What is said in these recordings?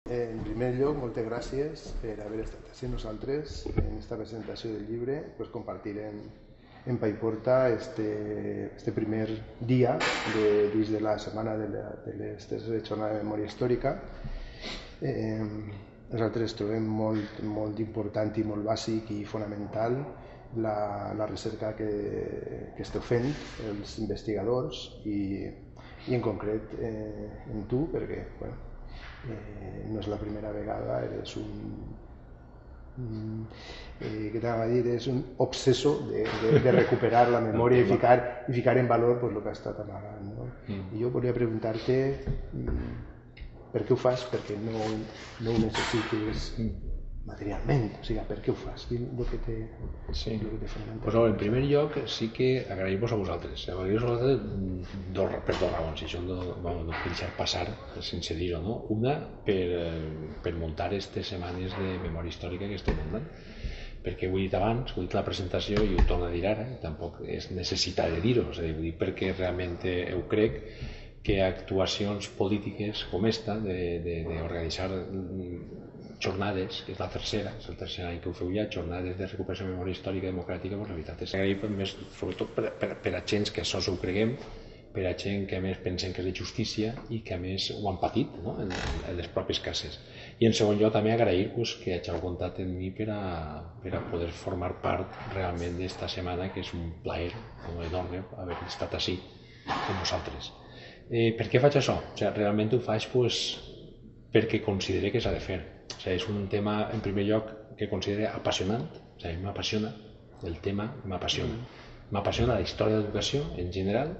En primer lloc, moltes gràcies per haver estat així nosaltres en aquesta presentació del llibre. Pues compartirem en Paiporta este primer dia dins de la setmana de les jornades de memòria històrica. Nosaltres trobem molt important i molt bàsic i fonamental la recerca que esteu fent els investigadors i en concret en tu, perquè no és la primera vegada, eres què t'anava a dir, és un obseso de recuperar la memòria i ficar en valor pues, el que ha estat amagant, no? I jo volia preguntar-te per què ho fas, perquè no ho necessites materialment, o sigui, per què ho fas? El que te fonamenta. Pues, en primer lloc, sí que agrair-vos a vosaltres. Agrair-vos a vosaltres per dues raons, i això no puc deixar passar sense dir-ho, no? Una, per muntar aquestes setmanes de memòria històrica que estem muntant, perquè ho he dit abans, ho he dit a la presentació i ho torno a dir ara, tampoc és necessitat de dir-ho, és a dir, perquè realment ho crec, que actuacions polítiques com esta, d'organitzar jornades, que és el tercer any que ho feu ja, jornades de recuperació de memòria històrica i democràtica, la veritat és agrair més, sobretot per a gent que això ho creguem, per a gent que a més pensen que és de justícia i que a més ho han patit, no? en les pròpies cases. I en segon lloc també agrair que hàgiu comptat amb mi per a poder formar part realment d'esta setmana, que és un plaer enorme haver estat així amb vosaltres. Per què faig això? Realment ho faig perquè considero que s'ha de fer. És un tema, en primer lloc, que considero apassionant. A mi m'apassiona el tema, m'apassiona la història de l'educació en general,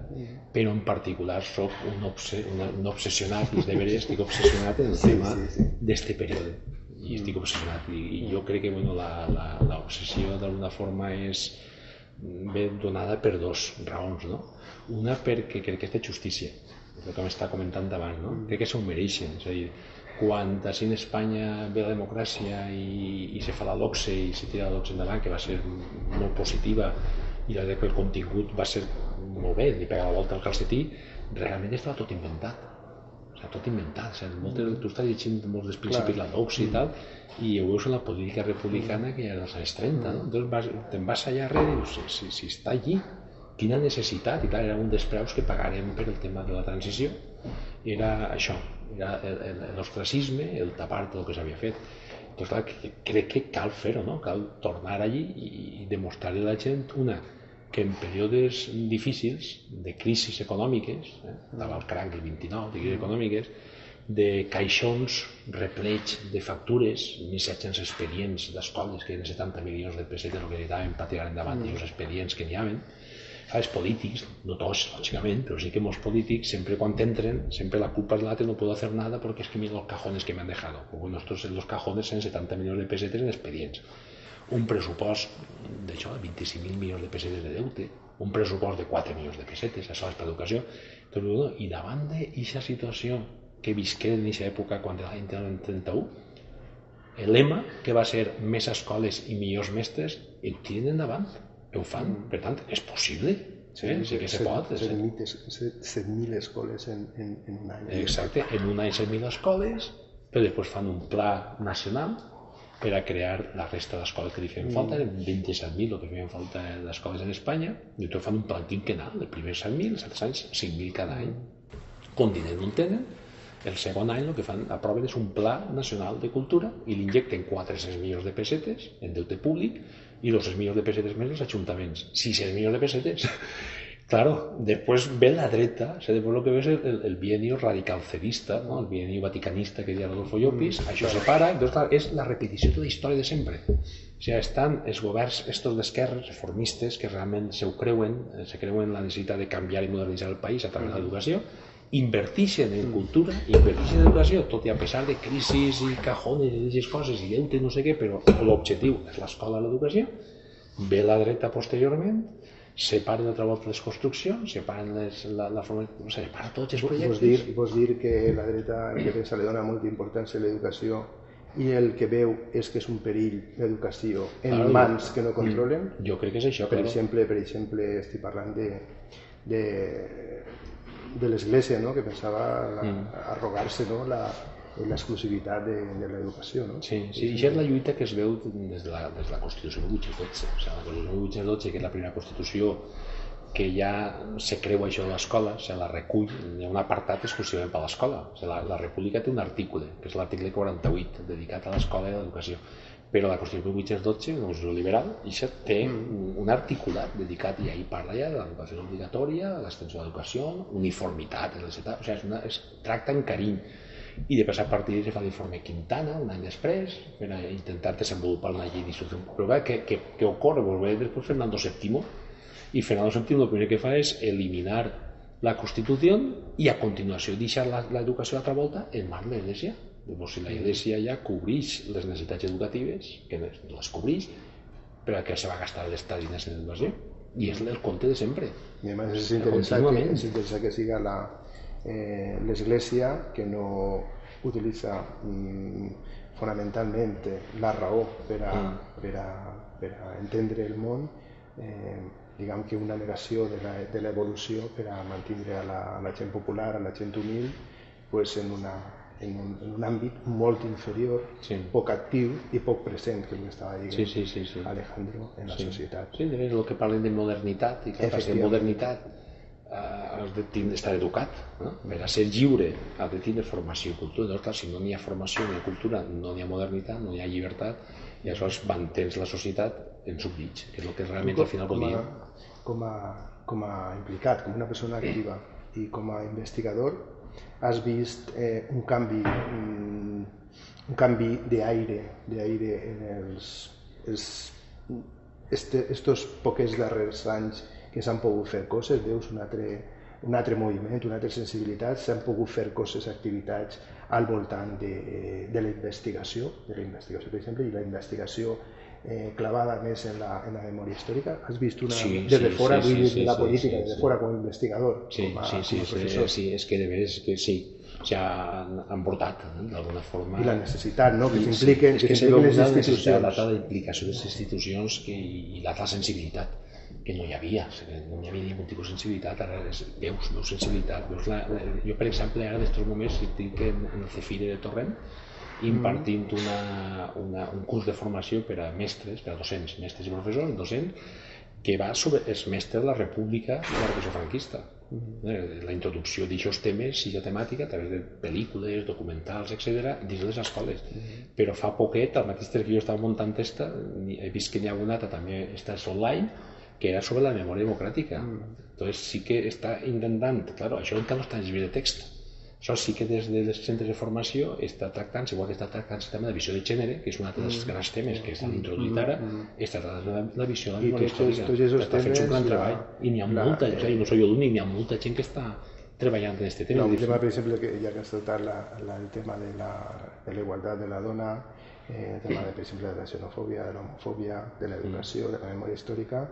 però en particular soc un obsessionat, de veres, estic obsessionat en el tema d'este període. I estic obsessionat. I jo crec que l'obsessió d'alguna forma ve donada per dues raons, no? Una, perquè crec que és de justícia, el que m'estava comentant abans, no? Crec que s'ho mereixen, és a dir, quan així en Espanya ve la democràcia i se fa la LOCSE i se tira la LOCSE endavant, que va ser molt positiva, i la que el contingut va ser molt bé, li pega la volta al calcetí, realment estava tot inventat. Tot inventat. Tu estàs llegint molts dels principis de la LOCSE i tal, i ho veus en la política republicana que era dels anys 30, no? Entonces te'n vas allà darrere i dius, si està allí, quina necessitat, i clar, era un dels preus que pagarem per el tema de la transició, era això, era l'ostracisme, el tapar tot el que s'havia fet. Doncs clar, crec que cal fer-ho, no? Cal tornar allí i demostrar-li a la gent, una, que en períodes difícils, de crisis econòmiques, davant el crac del 29, de crisis econòmiques, de caixons replegs de factures, 1.700 expedients d'escoles que eren 70 milions de pessetes el que necessitaven per tirar endavant i els expedients que n'hi havia. Els polítics, no tots, lògicament, però sí que molts polítics, sempre quan entren, sempre la culpa es l'altre, no puedo hacer nada porque es que mira los cajones que me han dejado. Pues nosotros en los cajones en 70 milions de pessetes en expedients. Un pressupost d'això, de 25.000 milions de pessetes de deute, un pressupost de 4 milions de pessetes, això és per educació. I davant d'aquesta situació que visquem en aquesta època, quan l'any 31, el lema que va ser més escoles i millors mestres, ho tiren endavant. Ho fan, per tant, és possible, sí que se pot. 7.000 escoles en un any. Exacte, en un any 7.000 escoles, però després fan un pla nacional per a crear la resta d'escoles que li feien falta, 27.000 el que feien falta d'escoles en Espanya, i després fan un pla quinquennal, el primer 7.000, els altres anys 5.000 cada any. Com diner no en tenen, el segon any el que fan, aproven és un pla nacional de cultura i li injecten 400 milions de pessetes en deute públic i 200 milions de pessetes més els ajuntaments. 600 milions de pessetes. Claro, després ve la dreta, després el que ve és el bienio radicalcerista, no? El bienio vaticanista que deia Rodolfo Llopis, això se para, doncs és la repetició de la història de sempre. O sigui, estan els governs estos d'esquerres, reformistes, que realment se creuen la necessitat de canviar i modernitzar el país a través de l'educació, invertixen en cultura, invertixen en educació, tot i a pesar de crisis i cajones i d'aquestes coses i deute no sé què, però l'objectiu és l'escola i l'educació. Ve la dreta posteriorment, separen altra volta les construccions, separen la forma, separen tots els projectes. Vols dir que la dreta que pensa li dona molta importància a l'educació i el que veu és que és un perill l'educació en mans que no controlen? Jo crec que és això. Per exemple, estic parlant de l'Església, no? Que pensava arrogar-se, no? l'exclusivitat de l'educació. No? Sí, i això és la lluita que es veu des de la Constitució 1812. O sigui, la Constitució 1812, que és la primera Constitució que ja se creu això de l'escola, o sigui, la recull, hi ha un apartat exclusivament per a l'escola. O sigui, la República té un article, que és l'article 48, dedicat a l'escola i a l'educació. Però la Constitució 1812, la Constitució liberal, això té un articulat dedicat, i ahí parla ja de l'educació obligatòria, l'extensió de l'educació, uniformitat, etc. O sigui, es tracta amb carinyo. I després a partir d'ahí se fa l'informe Quintana un any després per intentar desenvolupar una llei d'instrucció. Però què ocorre? Pues ve després Fernando VII, i Fernando VII el primer que fa és eliminar la Constitució i a continuació deixar l'educació a l'altra volta en mans de l'Església. Si la Església ja cobreix les necessitats educatives, que les cobreix, però que se va gastar l'Estat en aquesta educació. I és el conte de sempre. I a més és interessant que siga l'Església que no utilitza fonamentalment la raó per a entendre el món, diguem que una negació de l'evolució per a mantenir a la gent popular, a la gent humil, en un àmbit molt inferior, poc actiu i poc present, que estava dient Alejandro, en la societat. Sí, és el que parlen de modernitat, i que per ser modernitat has d'estar educat, per a ser lliure has de tenir formació i cultura. Clar, si no n'hi ha formació ni ha cultura, no n'hi ha modernitat, no n'hi ha llibertat, i aleshores mantens la societat en subdig, que és el que realment al final vol dir. Com a implicat, com una persona activa i com a investigador, has vist un canvi d'aire en estos poques darrers anys que s'han pogut fer coses, veus un altre moviment, una altra sensibilitat, s'han pogut fer coses, activitats al voltant de la investigació, per exemple, i la investigació clavada més en la memòria històrica. Has vist una des de fora, vull dir, de la política, des de fora com a investigador, com a professor? Sí, és que de veres que sí, ja han portat d'alguna forma. I la necessitat, no?, que s'impliquen les institucions. La d'implicació de les institucions i la sensibilitat, que no hi havia ningú tipus de sensibilitat. Ara veus sensibilitat. Jo, per exemple, ara en aquests moments estic en el Cefire de Torrent impartint un curs de formació per a mestres, per a docents, mestres i professors, docents, que va sobre els mestres de la República i la repressió franquista. La introducció d'aixòs temes i de temàtica a través de pel·lícules, documentals, etc., dins de les escoles. Però fa poquet, al mateix temps que jo estava muntant esta, he vist que n'hi ha una altra, també estàs online, que era sobre la memòria democràtica. Entonces sí que està intentant, claro, això encara no està en llibre de text. Això sí que des dels centres de formació està tractant, igual que està tractant el tema de visió de gènere, que és un altre dels grans temes que estan introduït ara, està tractant la visió de la memòria històrica. Està fent un gran treball. I n'hi ha molta, no soy jo l'únic, n'hi ha molta gent que està treballant en aquest tema. El tema, per exemple, ja que has tractat el tema de la igualtat de la dona, el tema, per exemple, de la xenofòbia, de l'homofòbia, de l'educació, de la memòria històrica,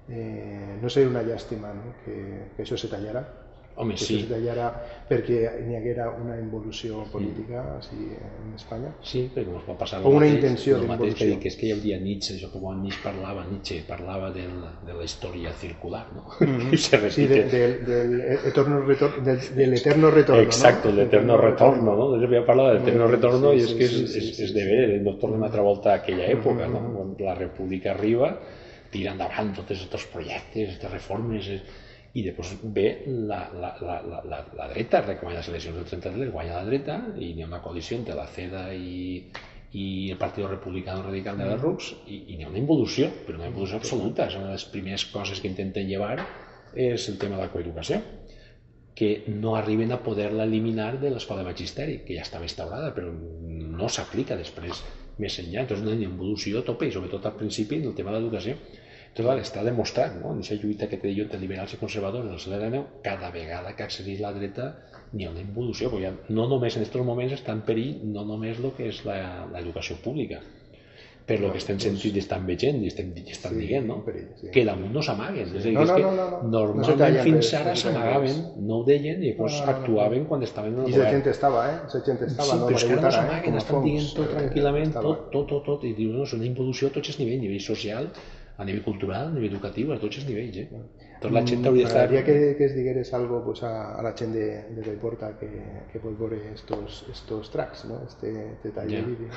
no seria una llàstima que això se tallara? Home, sí. Que se tallara perquè n'hi haguera una involució política en Espanya? Sí, perquè ens va passar o una intenció d'involució. Que és que hi havia Nietzsche, això que quan Nietzsche parlava de la història circular, no? Sí, del eterno retorno. Exacto, l'eterno retorno, no? Jo parlava de l'eterno retorno i és que és de veure, no tornem a altra volta a aquella època, no? Quan la república arriba, tira endavant tots aquests projectes, aquestes reformes, i després ve la dreta, recomana les eleccions del 33, guanya la dreta, i hi ha una coalició entre la CEDA i el Partit Republicano Radical de les RUCs, i hi ha una involució, però una involució absoluta. Una de les primeres coses que intenten llevar és el tema de la coeducació, que no arriben a poder-la eliminar de l'escola de magisteri, que ja estava instaurada, però no s'aplica després més enllà. Entonces una involució a tope, i sobretot al principi en el tema de l'educació. Entonces està demostrat, en aquesta lluita que té jo entre liberals i conservadors en el segle XIX, cada vegada que accedeix la dreta n'hi ha una involució, perquè no només en aquests moments està en perill no només el que és l'educació pública, per lo que estem sentint i estan veient i estan dient, no? Que damunt no s'amaguen. És a dir, que normalment fins ara s'amagaven, no ho deien i després actuaven quan estaven en el govern. I la gent estava, Sí, però és que ara no s'amaguen, estan dient tot tranquil·lament, tot, i diuen, no, és una involució a tots els nivells, nivell social, a nivell cultural, a nivell educatiu, a tots els nivells. Tota la gent hauria d'estar... M'agradaria que es digueres algo pues, a la gent de Paiporta que pot veure estos tracks, ¿no? este tall de vídeo.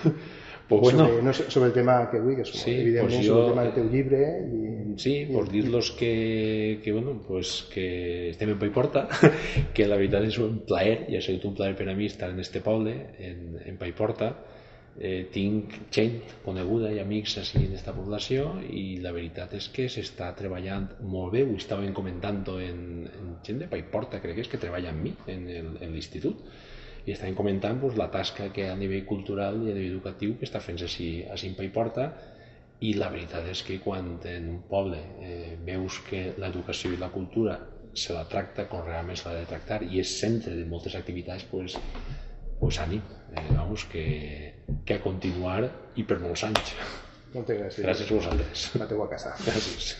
Pues bueno, sobre el tema que vull, que és evidentment sobre el tema del teu llibre. Sí, per dir-los que estem en Paiporta, que la veritat és un plaer, i ha sigut un plaer per a mi estar en este poble, en Paiporta. Tinc gent coneguda i amics així en aquesta població i la veritat és que s'està treballant molt bé. Ho estàvem comentant en gent de Paiporta, crec que és que treballa amb mi en l'institut, i estàvem comentant la tasca que a nivell cultural i a nivell educatiu que està fent així en Paiporta. I la veritat és que quan en un poble veus que l'educació i la cultura se la tracta com realment se l'ha de tractar i és centre de moltes activitats, pues ànim, vamos, que a continuar i per molts anys. Moltes gràcies. Gràcies a vosaltres. La teua casa. Gràcies.